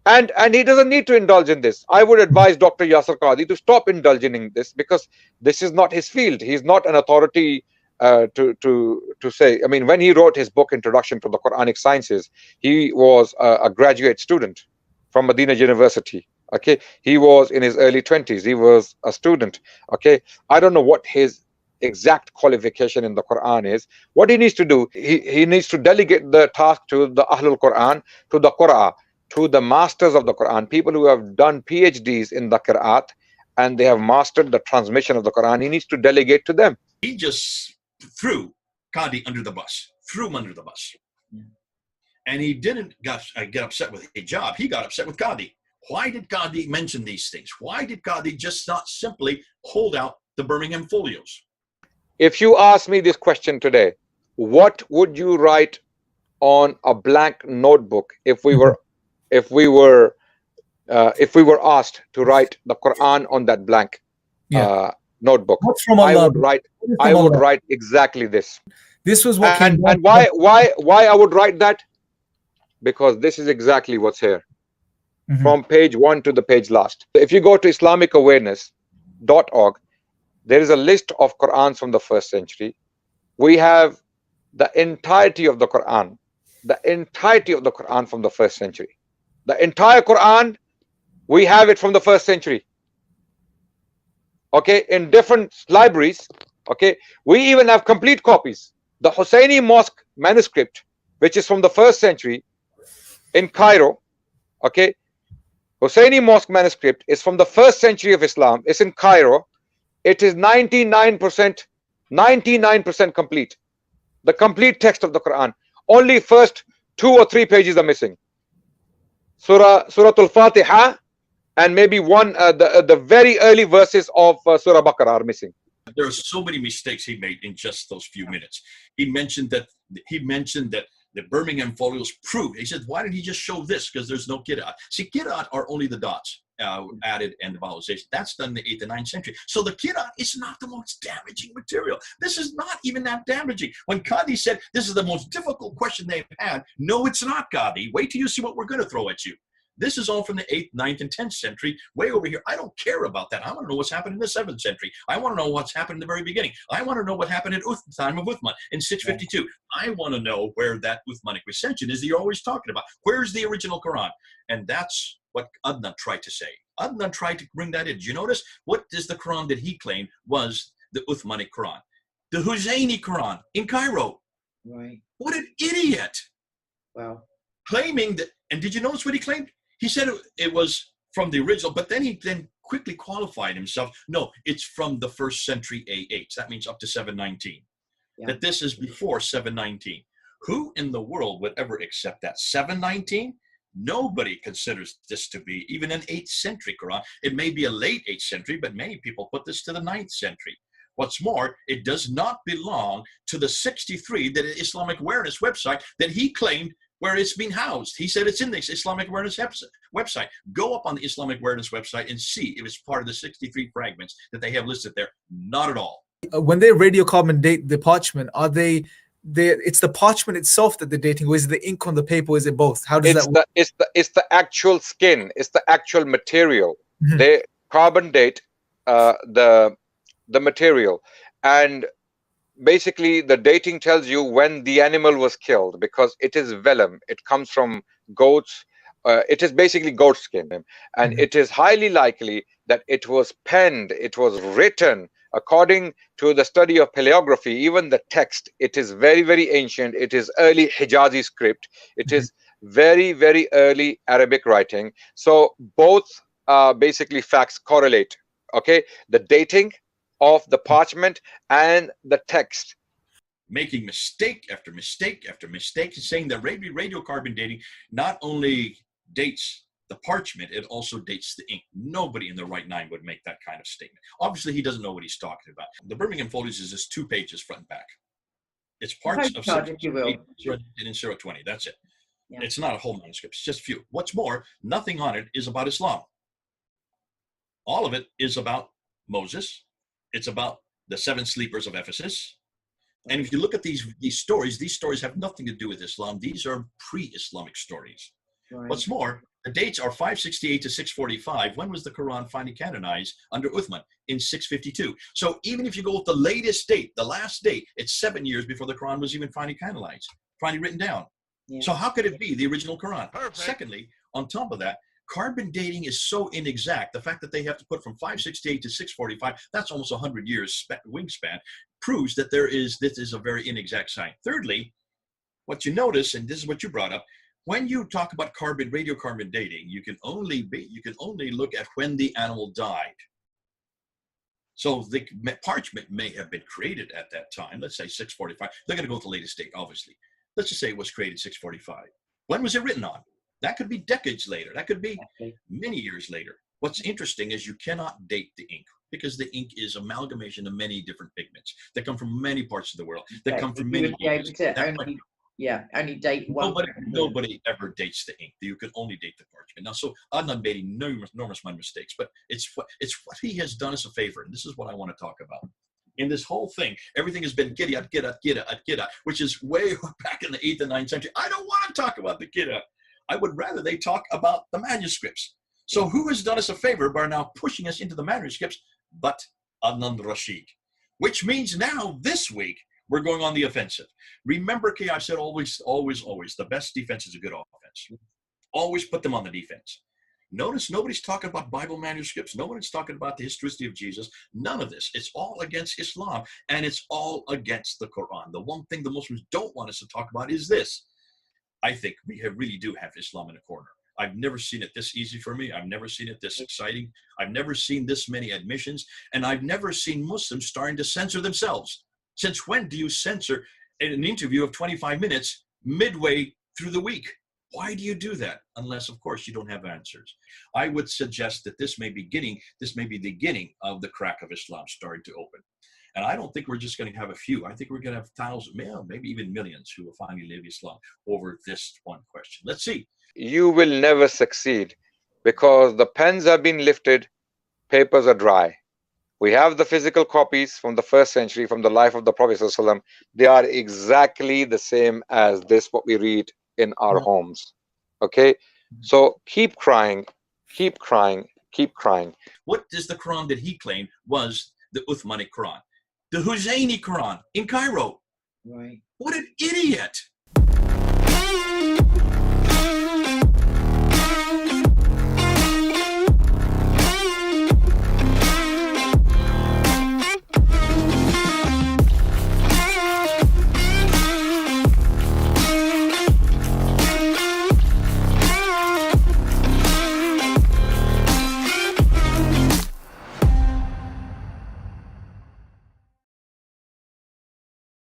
And he doesn't need to indulge in this. I would advise Dr. Yasir Qadhi to stop indulging in this, because this is not his field. He's not an authority to say. I mean, when he wrote his book Introduction to the Quranic Sciences, he was a graduate student from Medina University. Okay, he was in his early 20s. He was a student. Okay, I don't know what his exact qualification in the Quran is. What he needs to do, he needs to delegate the task to the Ahlul Quran, to the Qur'an, to the masters of the Quran, people who have done PhDs in the Qur'at, and they have mastered the transmission of the Quran. He needs to delegate to them. He just threw Qadi under the bus, threw him under the bus. And he didn't get upset with hijab. He got upset with Qadi. Why did Qadi mention these things? Why did Qadi just not simply hold out the Birmingham folios? If you ask me this question today, what would you write on a blank notebook if we were asked to write the Quran on that blank notebook? I would write exactly this. This was what and why I would write that? Because this is exactly what's here. From page 1 to the page last. If you go to islamicawareness.org, there is a list of Qur'ans from the 1st century. We have the entirety of the Qur'an, from the 1st century. The entire Qur'an, we have it from the 1st century. Okay, in different libraries. Okay, we even have complete copies. The Husseini Mosque manuscript, which is from the 1st century in Cairo. Okay, Husseini Mosque manuscript is from the 1st century of Islam. It's in Cairo. It is 99% complete. The complete text of the Quran. Only first 2 or 3 pages are missing. Surah Al-Fatiha and maybe the very early verses of Surah Baqarah are missing. There are so many mistakes he made in just those few minutes. He mentioned that the Birmingham folios proved. He said, why did he just show this? Because there's no Qira'at. See, Qira'at are only the dots added and the vowelization. That's done in the 8th and 9th century. So the Qira'at is not the most damaging material. This is not even that damaging. When Qadi said this is the most difficult question they've had, no, it's not, Qadi. Wait till you see what we're going to throw at you. This is all from the 8th, 9th, and 10th century, way over here. I don't care about that. I want to know what's happened in the 7th century. I want to know what's happened in the very beginning. I want to know what happened at the time of Uthman in 652. I want to know where that Uthmanic recension is that you're always talking about. Where's the original Quran? And that's what Adnan tried to say. Adnan tried to bring that in. Did you notice? What is the Quran that he claimed was the Uthmanic Quran? The Husseini Quran in Cairo. Right. What an idiot. Wow. Claiming that, and did you notice what he claimed? He said it was from the original, but then he quickly qualified himself. No, it's from the 1st century AH. That means up to 719. Yeah. That this is before 719. Who in the world would ever accept that? 719? Nobody considers this to be even an 8th century Quran. It may be a late 8th century, but many people put this to the 9th century. What's more, it does not belong to the 63, the Islamic Awareness website that he claimed where it's been housed. He said it's in this Islamic Awareness website. Go up on the Islamic Awareness website and see if it's part of the 63 fragments that they have listed there. Not at all. When they radiocarbon date the parchment, are they it's the parchment itself that they're dating, or is it the ink on the paper, or is it both? How does that work? It's the actual skin, it's the actual material. They carbon date the material, and basically the dating tells you when the animal was killed, because it is vellum. It comes from goats. It is basically goat skin, and it is highly likely that it was penned, it was written according to the study of paleography. Even the text, it is very, very ancient. It is early Hijazi script. It is very, very early Arabic writing. So both basically facts correlate. Okay, the dating of the parchment and the text. Making mistake after mistake after mistake, saying that radiocarbon dating not only dates the parchment, it also dates the ink. Nobody in their right mind would make that kind of statement. Obviously, he doesn't know what he's talking about. The Birmingham Folios is just 2 pages front and back. It's parts of in 020. That's it. Yeah. It's not a whole manuscript. It's just a few. What's more, nothing on it is about Islam. All of it is about Moses. It's about the 7 sleepers of Ephesus. And if you look at these stories have nothing to do with Islam. These are pre-Islamic stories. Right. What's more, The dates are 568 to 645. When was the Quran finally canonized under Uthman? In 652. So even if you go with the latest date, the last date, it's 7 years before the Quran was even finally canonized, finally written down. Yeah. So how could it be the original Quran? Perfect. Secondly, on top of that, carbon dating is so inexact. The fact that they have to put from 568 to 645, that's almost 100 years wingspan, proves that this is a very inexact science. Thirdly, what you notice, and this is what you brought up, when you talk about radiocarbon dating, you can only look at when the animal died. So the parchment may have been created at that time. Let's say 645. They're going to go with the latest date, obviously. Let's just say it was created 645. When was it written on? That could be decades later. That could be many years later. What's interesting is you cannot date the ink because the ink is amalgamation of many different pigments that come from many parts of the world, that come from many people. Only date one. Nobody ever dates the ink. You can only date the parchment. Now, so Adnan made enormous mistakes, but it's what he has done us a favor, and this is what I want to talk about. In this whole thing, everything has been Qira'at, which is way back in the 8th and 9th century. I don't want to talk about the Qira'at. I would rather they talk about the manuscripts. So who has done us a favor by now pushing us into the manuscripts but Adnan Rashid? Which means now, this week, we're going on the offensive. Remember, Kay, I've said always, the best defense is a good offense. Always put them on the defense. Notice nobody's talking about Bible manuscripts. Nobody's talking about the historicity of Jesus. None of this. It's all against Islam, and it's all against the Quran. The one thing the Muslims don't want us to talk about is this. I think we really do have Islam in a corner. I've never seen it this easy for me. I've never seen it this exciting. I've never seen this many admissions, and I've never seen Muslims starting to censor themselves. Since when do you censor an interview of 25 minutes midway through the week? Why do you do that? Unless, of course, you don't have answers. I would suggest that this may be the beginning of the crack of Islam starting to open. And I don't think we're just going to have a few. I think we're going to have thousands, maybe even millions who will finally live Islam over this one question. Let's see. You will never succeed because the pens have been lifted, papers are dry. We have the physical copies from the 1st century, from the life of the Prophet ﷺ. They are exactly the same as this, what we read in our homes. Okay? So keep crying, keep crying, keep crying. What is the Quran that he claimed was the Uthmanic Quran? The Husayni Quran in Cairo. Right. What an idiot.